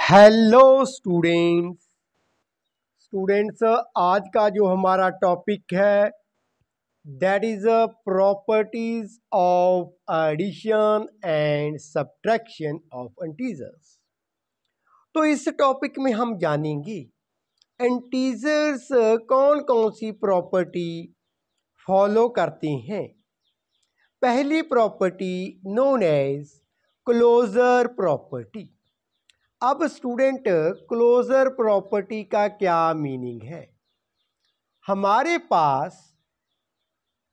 Hello students आज का जो हमारा टॉपिक है that is properties of addition and subtraction of integers. तो इस टॉपिक में हम जानेंगे इंटीजर्स कौन कौन सी प्रॉपर्टी फॉलो करते हैं। पहली property known as closure property. अब स्टूडेंट क्लोजर प्रॉपर्टी का क्या मीनिंग है। हमारे पास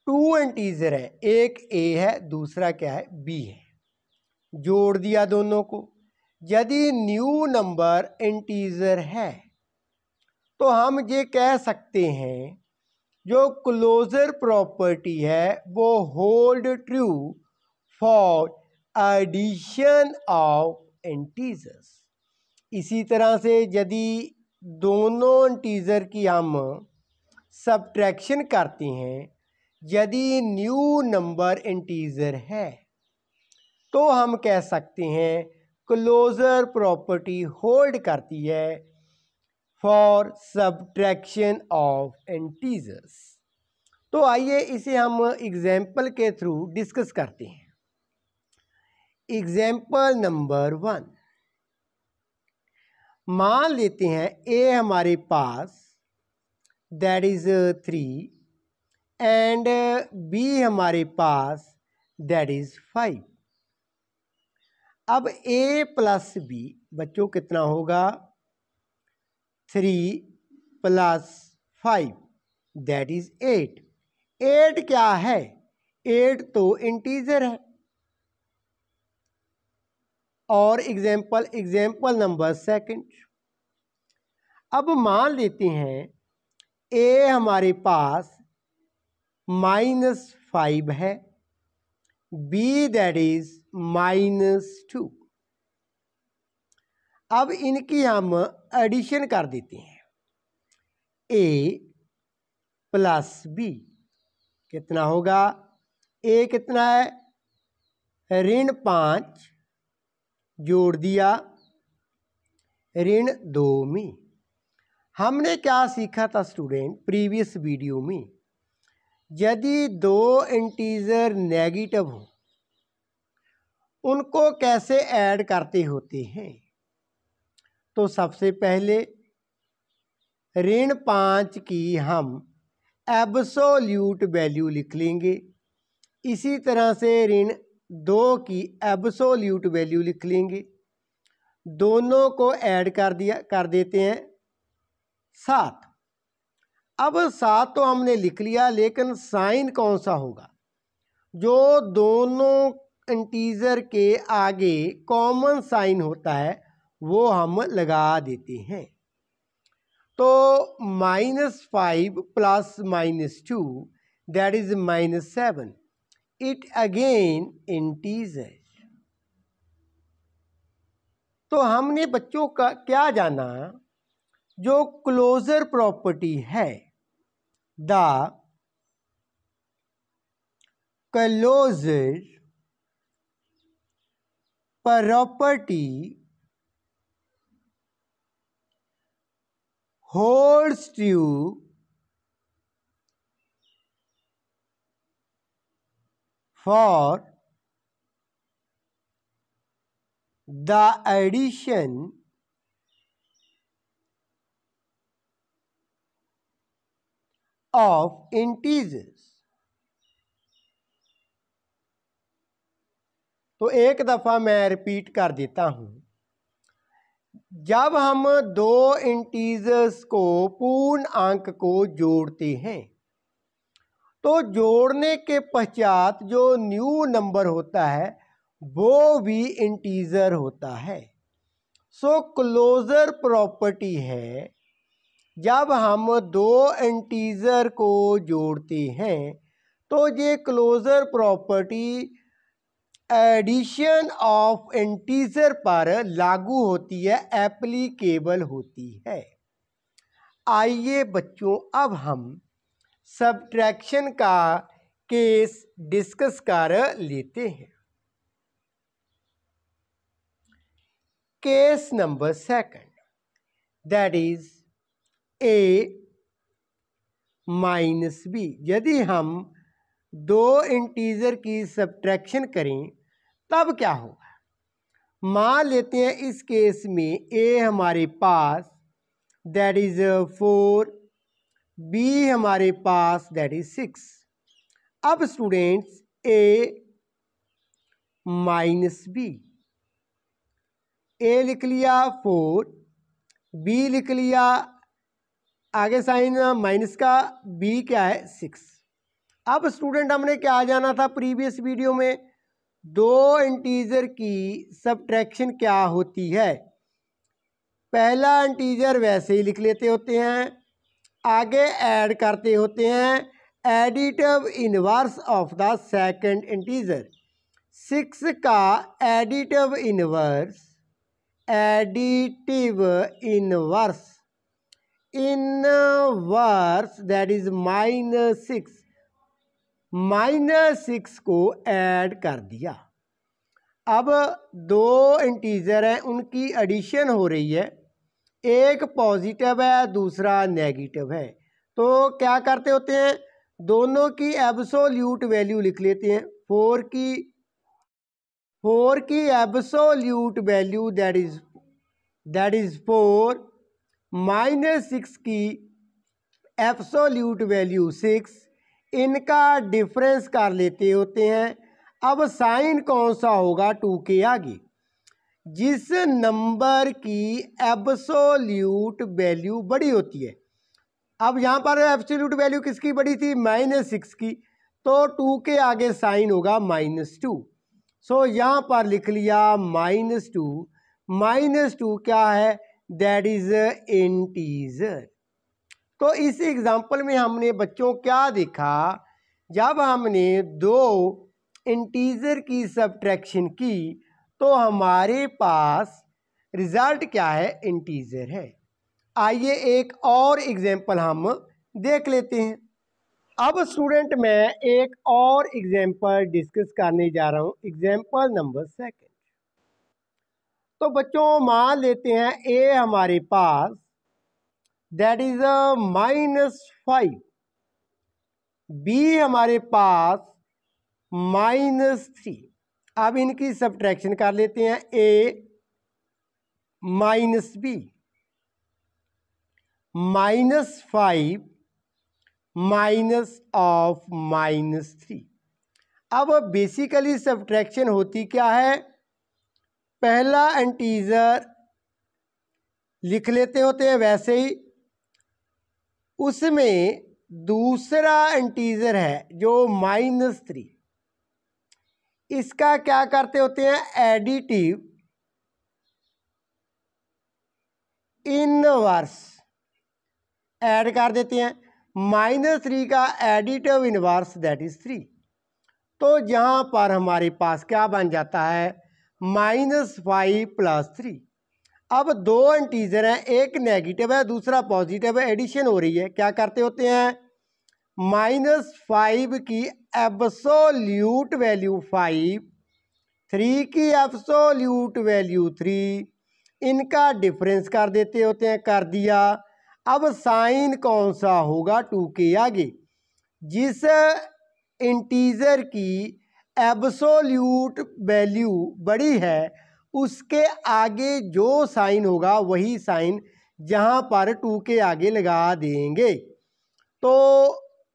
टू इंटीजर है, एक ए है दूसरा क्या है बी है, जोड़ दिया दोनों को। यदि न्यू नंबर इंटीजर है तो हम ये कह सकते हैं जो क्लोजर प्रॉपर्टी है वो hold true for addition of integers. इसी तरह से यदि दोनों इंटीजर की हम सब्ट्रैक्शन करते हैं, यदि न्यू नंबर इंटीजर है तो हम कह सकते हैं क्लोजर प्रॉपर्टी होल्ड करती है फॉर सब्ट्रैक्शन ऑफ इंटीजर्स। तो आइए इसे हम एग्जाम्पल के थ्रू डिस्कस करते हैं। एग्जाम्पल नंबर 1, मान लेते हैं ए हमारे पास दैट इज 3 एंड बी हमारे पास दैट इज 5। अब ए प्लस बी बच्चों कितना होगा 3 + 5 दैट इज 8। 8 क्या है, 8 तो इंटीजर है। और एग्जाम्पल नंबर 2, अब मान लेते हैं ए हमारे पास -5 है, बी दैट इज -2। अब इनकी हम एडिशन कर देते हैं, ए प्लस बी कितना होगा, ए कितना है -5 जोड़ दिया -2 में। हमने क्या सीखा था स्टूडेंट प्रीवियस वीडियो में, यदि दो इंटीजर नेगेटिव हो उनको कैसे ऐड करते होते हैं। तो सबसे पहले -5 की हम एब्सोल्यूट वैल्यू लिख लेंगे, इसी तरह से -2 की एब्सोल्यूट वैल्यू लिख लेंगे, दोनों को ऐड कर देते हैं 7। अब 7 तो हमने लिख लिया, लेकिन साइन कौन सा होगा, जो दोनों इंटीजर के आगे कॉमन साइन होता है वो हम लगा देते हैं। तो -5 + -2 that is -7, it again integer. तो हमने बच्चों का क्या जाना, जो क्लोजर प्रॉपर्टी है the closure property holds true for the addition of integers। तो एक दफ़ा मैं रिपीट कर देता हूँ, जब हम दो इंटीजर्स को पूर्ण अंक को जोड़ते हैं तो जोड़ने के पश्चात जो न्यू नंबर होता है वो भी इंटीजर होता है। सो क्लोजर प्रॉपर्टी है, जब हम दो इंटीजर को जोड़ते हैं तो ये closure property addition of integer पर लागू होती है, एप्लीकेबल होती है। आइए बच्चों अब हम सब्ट्रैक्शन का केस डिस्कस कर लेते हैं। Case number second, that is a minus B. यदि हम दो इंटीजर की सब्ट्रैक्शन करें तब क्या होगा? मान लेते हैं इस केस में a हमारे पास दैट इज 4, b हमारे पास दैट इज 6। अब students a minus B, a लिख लिया 4, b लिख लिया, आगे साइन माइनस का, b क्या है 6। अब स्टूडेंट हमने क्या जाना था प्रीवियस वीडियो में, दो इंटीजर की सब्ट्रैक्शन क्या होती है। पहला इंटीजर वैसे ही लिख लेते होते हैं, आगे ऐड करते होते हैं additive inverse of the second integer. 6 का एडिटिव इनवर्स दैट इज -6, -6 को ऐड कर दिया। अब दो इंटीजर हैं, उनकी एडिशन हो रही है, एक पॉजिटिव है दूसरा नेगेटिव है, तो क्या करते होते हैं दोनों की एब्सोल्यूट वैल्यू लिख लेते हैं। 4 की एब्सोल्यूट वैल्यू दैट इज 4, -6 की एब्सोल्यूट वैल्यू 6, इनका डिफरेंस कर लेते होते हैं। अब साइन कौन सा होगा 2 के आगे? जिस नंबर की एब्सोल्यूट वैल्यू बड़ी होती है। अब यहाँ पर एब्सोल्यूट वैल्यू किसकी बड़ी थी? -6 की, तो 2 के आगे साइन होगा -2। सो यहाँ पर लिख लिया -2, -2 क्या है? That is integer. तो इस एग्जाम्पल में हमने बच्चों क्या देखा, जब हमने दो इंटीजर की सब्ट्रैक्शन की तो हमारे पास रिजल्ट क्या है? इंटीजर है। आइए एक और एग्जाम्पल हम देख लेते हैं। अब स्टूडेंट मैं एक और एग्जाम्पल डिस्कस करने जा रहा हूं, एग्जाम्पल नंबर सेकंड। तो बच्चों मान लेते हैं a हमारे पास दैट इज -5, b हमारे पास -3। अब इनकी सब्ट्रैक्शन कर लेते हैं, a minus B, -5 minus of -3। अब बेसिकली सब्ट्रैक्शन होती क्या है? पहला इंटीजर लिख लेते होते हैं वैसे ही, उसमें दूसरा इंटीजर है जो -3, इसका क्या करते होते हैं? एडिटिव इनवर्स ऐड कर देते हैं। -3 का एडिटिव इनवर्स दैट इज 3। तो यहाँ पर हमारे पास क्या बन जाता है? -5 + 3। अब दो इंटीजर हैं, एक नेगेटिव है दूसरा पॉजिटिव है, एडिशन हो रही है। क्या करते होते हैं? -5 की एब्सोल्यूट वैल्यू 5, 3 की एब्सोल्यूट वैल्यू 3, इनका डिफरेंस कर देते होते हैं। कर दिया। अब साइन कौन सा होगा 2 के आगे? जिस इंटीजर की एब्सोल्यूट वैल्यू बड़ी है उसके आगे जो साइन होगा वही साइन जहां पर 2 के आगे लगा देंगे। तो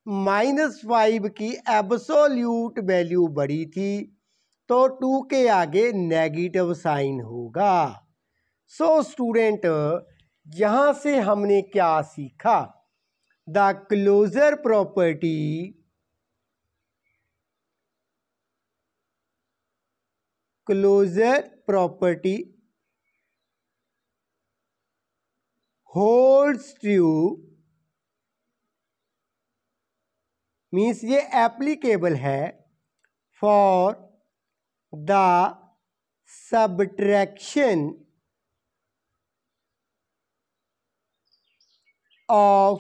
-5 की एब्सोल्यूट वैल्यू बड़ी थी तो 2 के आगे नेगेटिव साइन होगा। सो स्टूडेंट यहां से हमने क्या सीखा? The closure property holds true, means ये एप्लीकेबल है for the subtraction of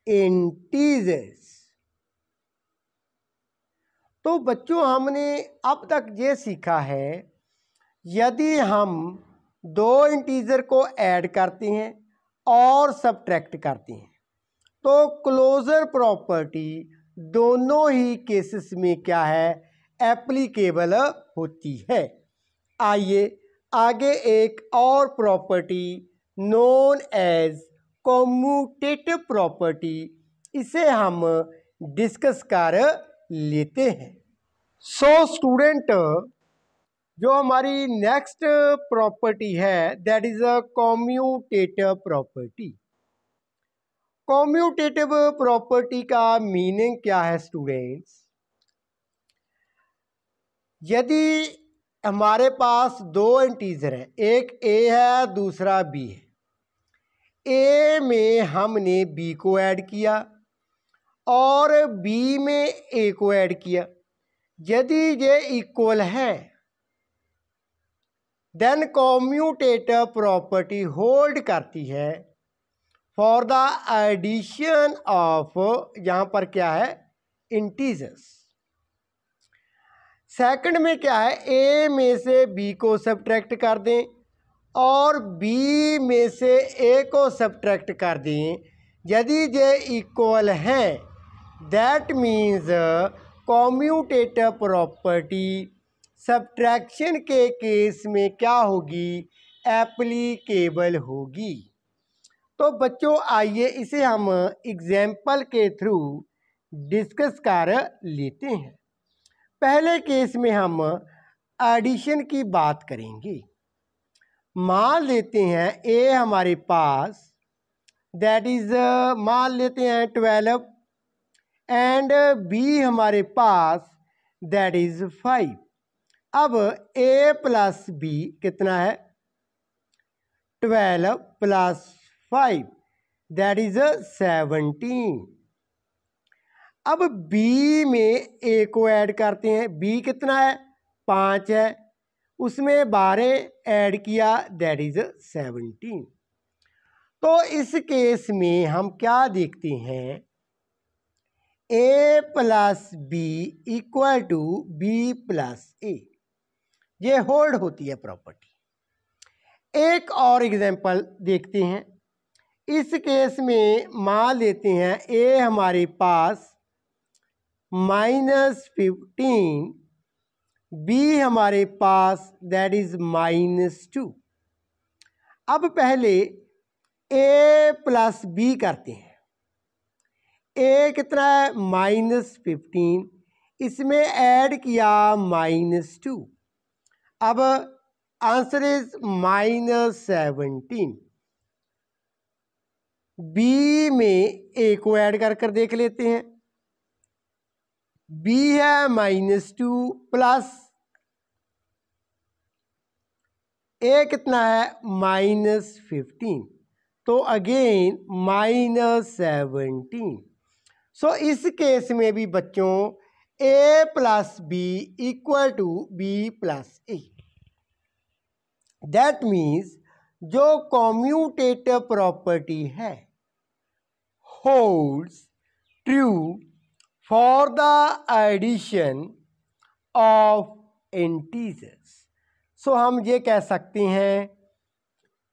integers. तो बच्चों हमने अब तक ये सीखा है, यदि हम दो इंटीजर को ऐड करते हैं और सब्ट्रैक्ट करते हैं, तो क्लोजर प्रॉपर्टी दोनों ही केसेस में क्या है, एप्लीकेबल होती है। आइए आगे एक और property known as commutative property, इसे हम डिस्कस कर लेते हैं। सो स्टूडेंट, जो हमारी नेक्स्ट प्रॉपर्टी है that is a commutative property. Commutative property का मीनिंग क्या है स्टूडेंट्स? यदि हमारे पास दो इंटीजर है, एक a है दूसरा b है, a में हमने b को ऐड किया और b में a को ऐड किया, यदि ये इक्वल है देन कॉम्यूटेटिव प्रॉपर्टी होल्ड करती है फॉर द एडिशन ऑफ, यहाँ पर क्या है, इंटीजर्स। सेकंड में क्या है, a में से b को सब्ट्रैक्ट कर दें और b में से a को सब्ट्रैक्ट कर दें, यदि ये इक्वल हैं that means commutative property subtraction के केस में क्या होगी, एप्लीकेबल होगी। तो बच्चों आइए इसे हम एग्जाम्पल के थ्रू डिस्कस कर लेते हैं। पहले केस में हम एडिशन की बात करेंगे। मान लेते हैं ए हमारे पास दैट इज मान लेते हैं 12 एंड बी हमारे पास दैट इज 5। अब ए प्लस बी कितना है, 12 प्लस 5 दैट इज 17। अब बी में ए को ऐड करते हैं, बी कितना है, 5 है, उसमें 12 ऐड किया दैट इज 17। तो इस केस में हम क्या देखते हैं, A plus B equal to B plus A, ये होल्ड होती है प्रॉपर्टी। एक और एग्जांपल देखते हैं। इस केस में मान लेते हैं ए हमारे पास -15, बी हमारे पास दैट इज -2। अब पहले ए प्लस बी करते हैं। ए कितना है, -15, इसमें ऐड किया -2, अब आंसर इज -17। बी में ए को ऐड कर देख लेते हैं, बी है -2 प्लस ए कितना है, -15, तो अगेन -17। सो इस केस में भी बच्चों A plus B equal to B plus A. That means जो कॉम्यूटेटिव प्रॉपर्टी है holds true for the addition of integers. So हम ये कह सकते हैं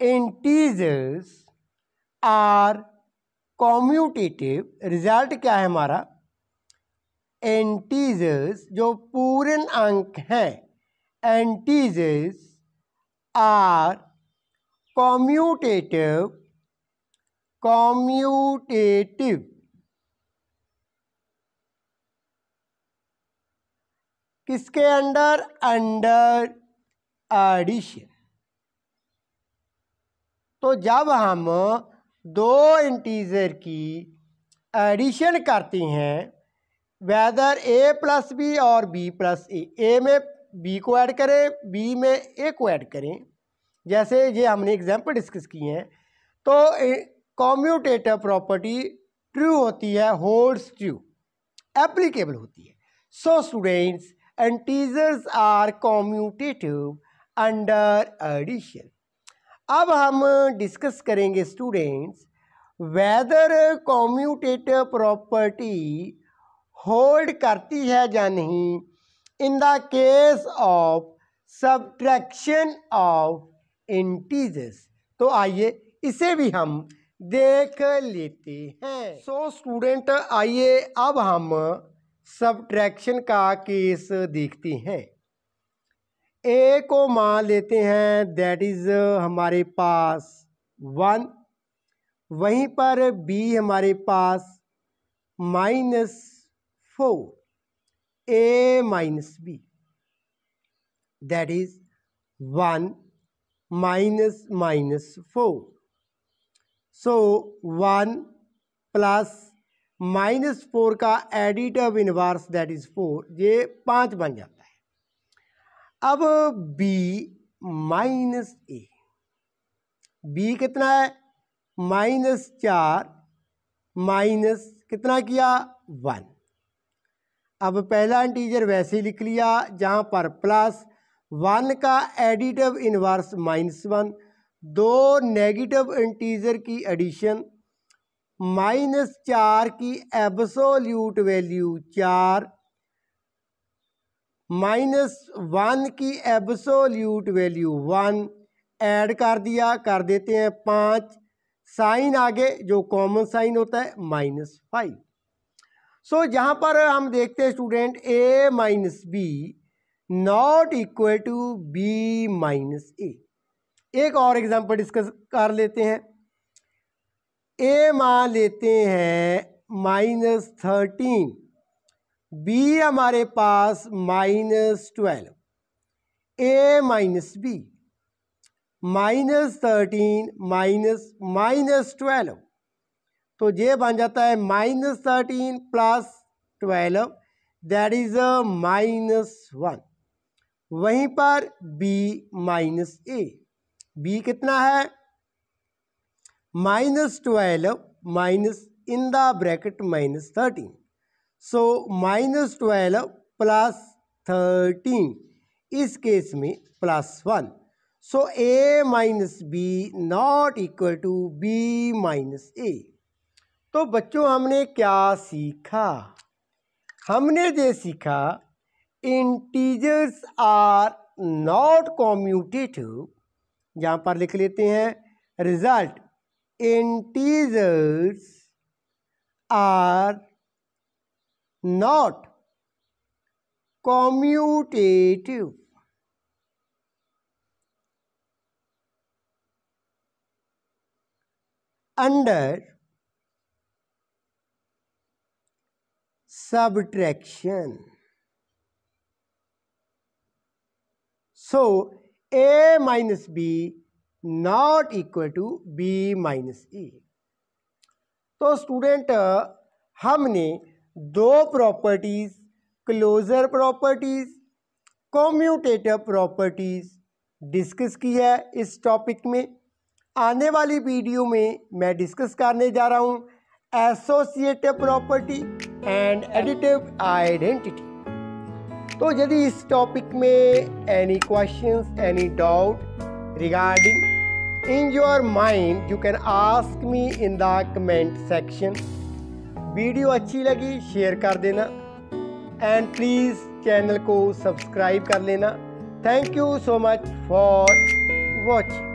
इंटीजर्स आर कॉम्यूटेटिव। रिजल्ट क्या है हमारा, इंटीजर्स जो पूर्ण अंक हैं, इंटीजर्स आर कॉम्यूटेटिव किसके अंडर एडिशन। तो जब हम दो इंटीजर की एडिशन करते हैं वेदर ए प्लस बी और बी प्लस ए में बी को ऐड करें, बी में ए को ऐड करें, जैसे ये हमने एग्जाम्पल डिस्कस किए हैं, तो कॉम्यूटेटिव प्रॉपर्टी ट्रू होती है, होल्ड्स ट्रू, एप्लीकेबल होती है। So students, integers are commutative under addition. अब हम डिस्कस करेंगे students whether commutative property hold करती है या नहीं in the case of subtraction of integers. तो आइए इसे भी हम देख लेते हैं। सो स्टूडेंट, आइए अब हम सब्ट्रैक्शन का केस देखते हैं। ए को मान लेते हैं दैट इज हमारे पास 1, वहीं पर बी हमारे पास -4, a minus b, that is 1 minus 4. So 1 plus -4 का एडिटिव इनवर्स दैट इज 4, ये 5 बन जाता है। अब b माइनस ए, b कितना है -4 माइनस कितना किया 1। अब पहला इंटीजर वैसे ही लिख लिया जहाँ पर +1 का एडिटिव इनवर्स -1, दो नेगेटिव इंटीजर की एडिशन, -4 की एब्सोल्यूट वैल्यू 4, -1 की एब्सोल्यूट वैल्यू 1, ऐड कर दिया, कर देते हैं 5, साइन आगे जो कॉमन साइन होता है -5। सो जहाँ पर हम देखते हैं student a minus B not equal to b minus A. एक और एग्जांपल डिस्कस कर लेते हैं। a मान लेते हैं -13, b हमारे पास -12, a माइनस बी -13 -12, तो ये बन जाता है -13 + 12, दैट इज -1। वहीं पर b माइनस ए, b कितना है -12 minus in the bracket -13, so -12 + 13, इस केस में +1, so a minus B not equal to b minus A. तो बच्चों हमने क्या सीखा? हमने ये सीखा इंटीजर्स आर नॉट कॉम्यूटेटिव, यहाँ पर लिख लेते हैं result, integers are not commutative. Under subtraction. So a minus b not equal to b minus a। तो स्टूडेंट हमने दो properties, closure properties, commutative properties discuss की है इस टॉपिक में। आने वाली वीडियो में मैं डिस्कस करने जा रहा हूँ associative property and additive identity. तो यदि इस टॉपिक में any questions, any doubt regarding in your mind, you can ask me in the comment section. Video अच्छी लगी शेयर कर देना एंड प्लीज़ चैनल को सब्सक्राइब कर लेना। Thank you so much for watching.